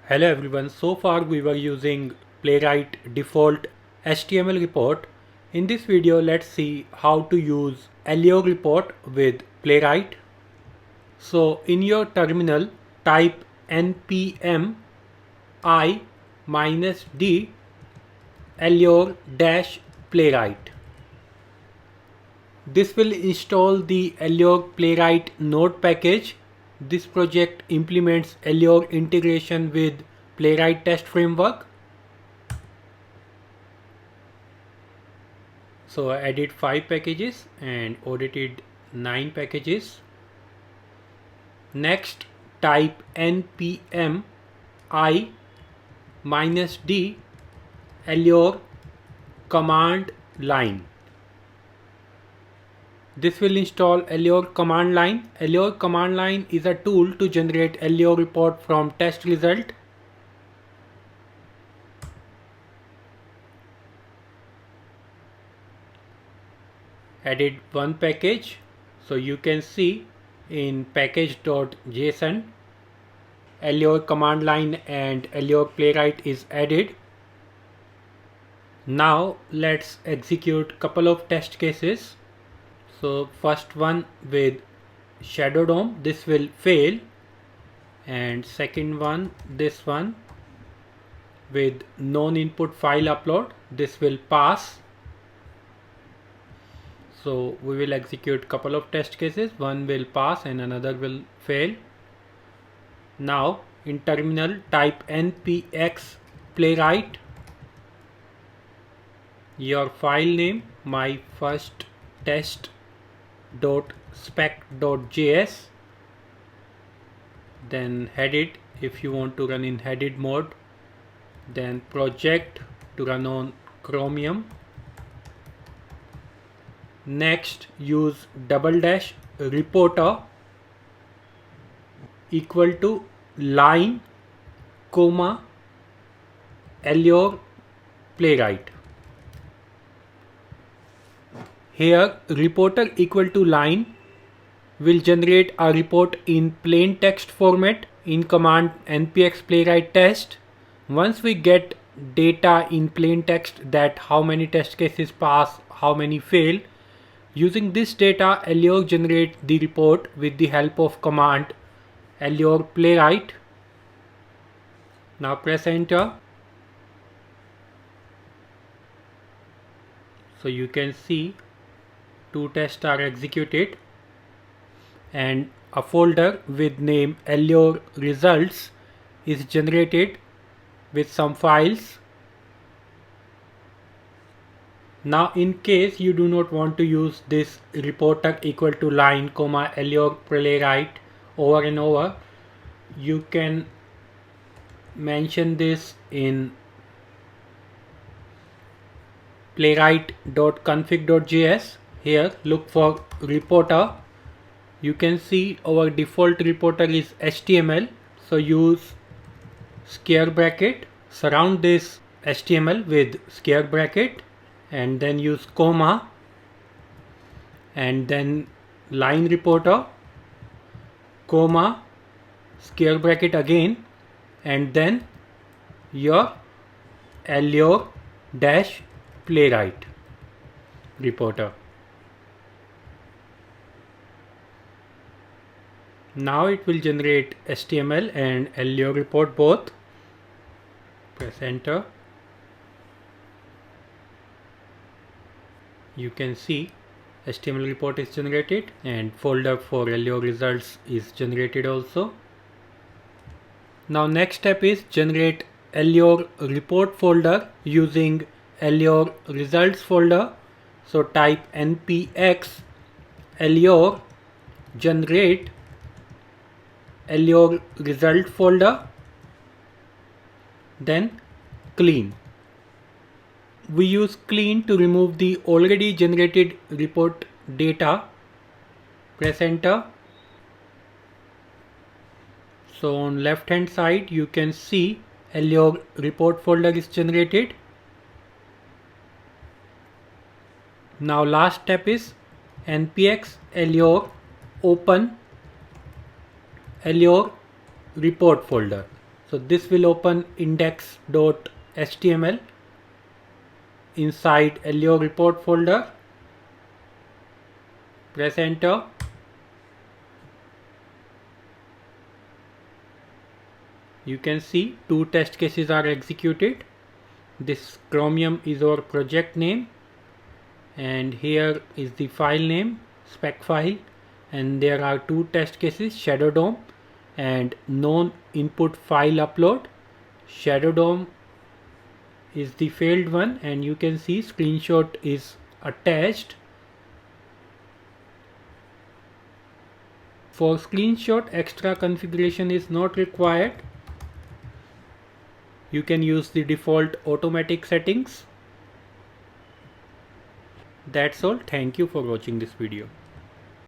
Hello everyone, so far we were using Playwright default HTML report. In this video, let's see how to use allure report with Playwright. So in your terminal, type npm I-d allure-playwright. This will install the Allure Playwright node package. This project implements Allure integration with Playwright test framework. So I added 5 packages and audited 9 packages. Next, type npm I-d allure command line. This will install Allure command line. Allure command line is a tool to generate Allure report from test result. Added one package. So you can see in package.json, Allure command line and Allure playwright is added. Now let's execute couple of test cases. So first one with shadow DOM, this will fail, and second one, this one with non-input file upload, this will pass. So we will execute couple of test cases, one will pass and another will fail. Now in terminal, type npx playwright, your file name, my first test.spec.js, then headed if you want to run in headed mode, then project to run on Chromium. Next, use double dash reporter equal to line comma allure playwright. Here reporter equal to line will generate a report in plain text format in command npx playwright test. Once we get data in plain text, that how many test cases pass, how many fail, using this data, Allure generates the report with the help of command allure playwright. Now press enter. So you can see two tests are executed and a folder with name allure results is generated with some files. Now in case you do not want to use this reporter equal to line comma allure playwright over and over, you can mention this in playwright.config.js. Here look for reporter. You can see our default reporter is HTML, so use square bracket, surround this HTML with square bracket and then use comma and then line reporter, comma, square bracket again, and then your allure dash playwright reporter. Now it will generate HTML and allure report both. Press enter. You can see HTML report is generated and folder for allure results is generated also. Now next step is generate allure report folder using allure results folder. So type npx allure generate allure result folder, then clean. We use clean to remove the already generated report data. Press enter. So on left hand side you can see allure report folder is generated. Now last step is npx allure open allure report folder. So this will open index.html inside Allure report folder. Press enter. You can see 2 test cases are executed. This Chromium is our project name, and here is the file name, spec file, and there are 2 test cases, Shadow DOM and known input file upload. Shadow DOM is the failed one, and you can see screenshot is attached. For screenshot, extra configuration is not required. You can use the default automatic settings. That's all. Thank you for watching this video.